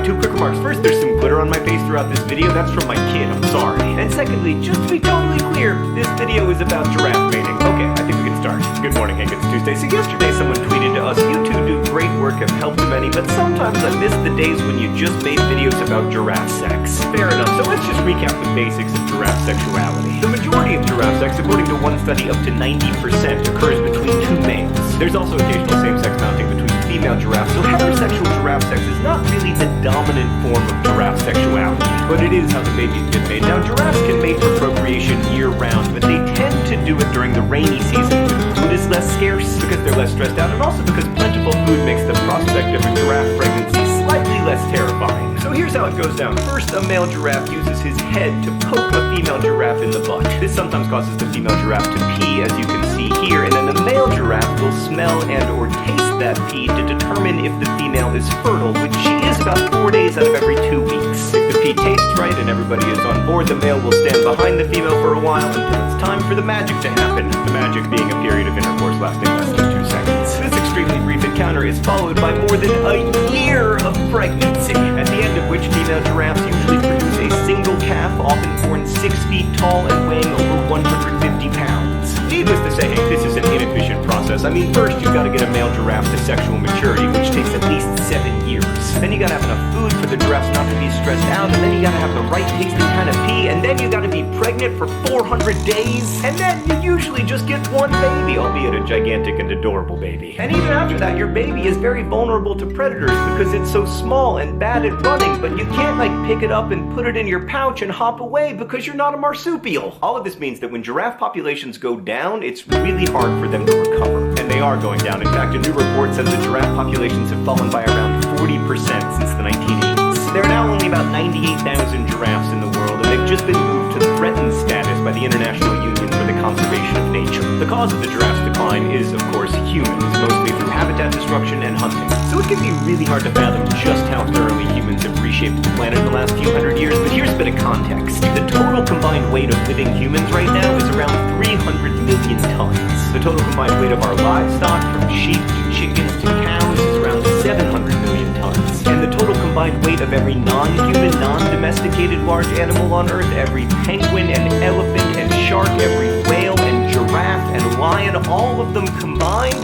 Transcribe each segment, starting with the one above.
two quick remarks. First, there's some glitter on my face throughout this video. That's from my kid, I'm sorry. And secondly, just to be totally clear, this video is about giraffe mating. Okay, I think we can start. Good morning, Hank, it's Tuesday. So yesterday someone tweeted to us, "You two do great work, have helped many, but sometimes I miss the days when you just made videos about giraffe sex." Fair enough, so let's just recap the basics of giraffe sexuality. The majority of giraffe sex, according to one study, up to 90% occurs between two males. There's also occasional same-sex mounting between female giraffes, so heterosexual giraffe sex is not really the dominant form of giraffe sexuality, but it is how the babies get made. Now, giraffes can mate for procreation year-round, but they tend to do it during the rainy season. Food is less scarce because they're less stressed out, and also because plentiful food makes the prospect of a giraffe pregnancy slightly less terrifying. So here's how it goes down. First, a male giraffe uses his head to poke a female giraffe in the butt. This sometimes causes the female giraffe to pee, as you can see here, and then the male giraffe will smell and or taste that pee to determine if the female is fertile, which she is about 4 days out of every 2 weeks. If the pee tastes right and everybody is on board, the male will stand behind the female for a while until it's time for the magic to happen. The magic being a period of intercourse lasting less than 2 seconds. This extremely brief encounter is followed by more than a year of pregnancy, at the end of which female giraffes usually produce a single calf, often born 6 feet tall and weighing over 150 pounds. Needless to say, this is an inefficient process. I mean, first you've got to get a male giraffe to sexual maturity, which takes at least 7 years. Then you got to have enough food for the giraffes not to be stressed out, and then you got to have the right tasting kind of pee, and then you got to be pregnant for 400 days, and then you usually just get one baby, albeit a gigantic and adorable baby. And even after that, your baby is very vulnerable to predators because it's so small and bad at running, but you can't like pick it up and put it in your pouch and hop away because you're not a marsupial. All of this means that when giraffe populations go down, it's really hard for them to recover. And they are going down. In fact, a new report says that giraffe populations have fallen by around 40% since the 1980s. There are now only about 98,000 giraffes in the world, and they've just been moved to threatened status by the International Union for the Conservation of Nature. The cause of the giraffe's decline is, of course, humans, mostly through habitat destruction and hunting. So it can be really hard to fathom just how thoroughly humans have reshaped the planet in the last few hundred years, but here's a bit of context. The total combined weight of living humans right now is around 300 million tons. The total combined weight of our livestock, from sheep to chickens to cows, is around 700 million tons. And the total combined weight of every non-human, non-domesticated large animal on Earth, every penguin and elephant and shark, every whale and giraffe and lion, all of them combined,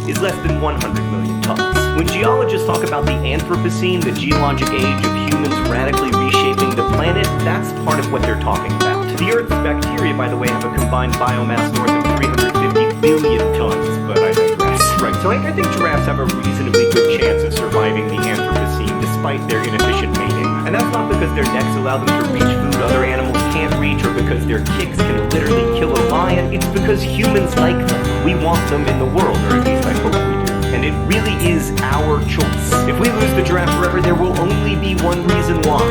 is less than 100 million tons. When geologists talk about the Anthropocene, the geologic age of humans radically reshaping the planet, that's part of what they're talking about. The Earth's bacteria, by the way, have a combined biomass north of 350 billion tons, but I digress. Right, so I think giraffes have a reasonably good chance of surviving the Anthropocene despite their inefficient mating. And that's not because their necks allow them to reach food other animals can't reach, or because their kicks can literally kill a lion. It's because humans like them. We want them in the world, or at least I hope we do. And it really is our choice. If we lose the giraffe forever, there will only be one reason why: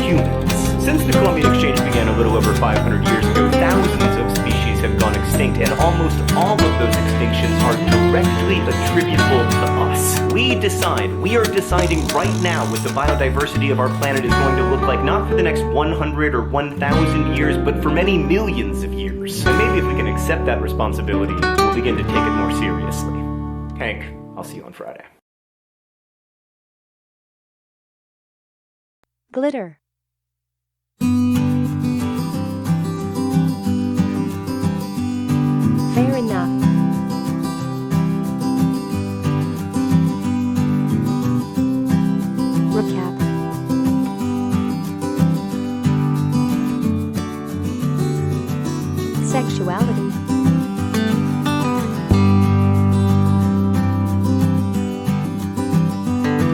humans. Since the Columbian Exchange began a little over 500 years ago, thousands of species have gone extinct, and almost all of those extinctions are directly attributable to us. We are deciding right now what the biodiversity of our planet is going to look like, not for the next 100 or 1,000 years, but for many millions of years. And maybe if we can accept that responsibility, we'll begin to take it more seriously. Hank, I'll see you on Friday. Glitter. Fair enough. Recap. Sexuality.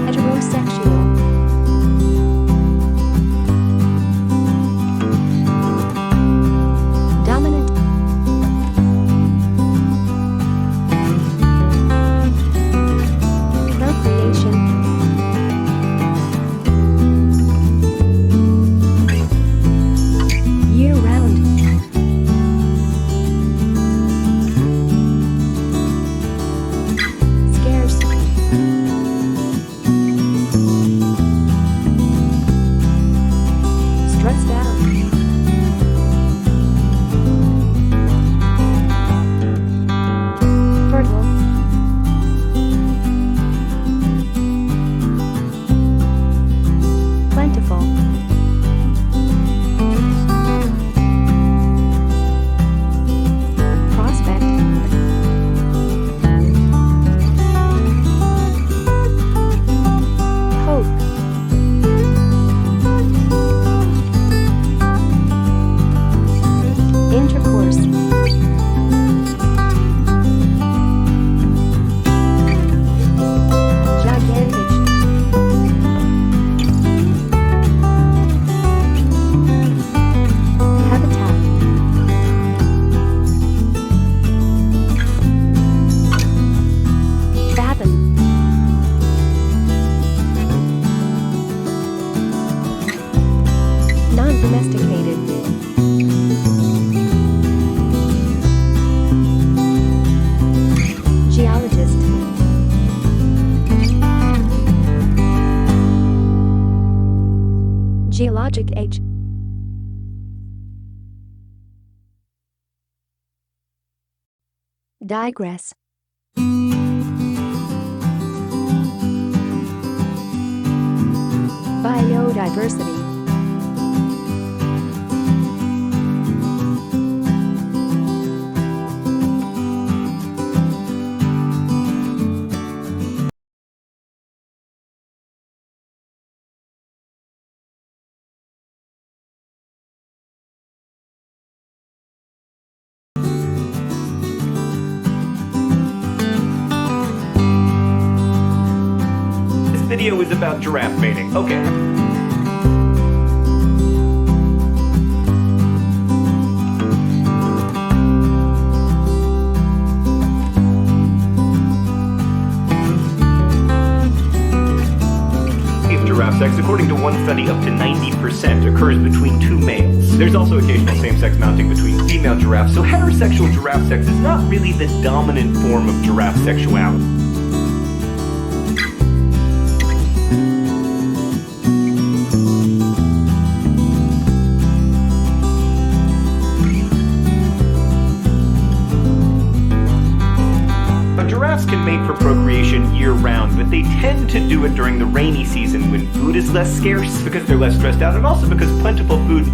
Heterosexual. Dominant. Procreation. Domesticated. Geologist. Geologic age. Digress. Biodiversity. This video is about giraffe mating. Okay. Giraffe sex, according to one study, up to 90% occurs between two males. There's also occasional same-sex mounting between female giraffes, so heterosexual giraffe sex is not really the dominant form of giraffe sexuality. Giraffes can mate for procreation year-round, but they tend to do it during the rainy season when food is less scarce, because they're less stressed out, and also because plentiful food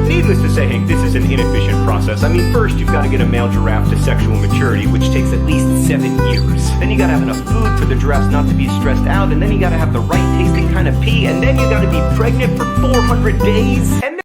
Needless to say, Hank, this is an inefficient process. I mean, first you've got to get a male giraffe to sexual maturity, which takes at least 7 years. Then you got to have enough food for the giraffes not to be stressed out, and then you got to have the right tasting kind of pee, and then you got to be pregnant for 400 days, and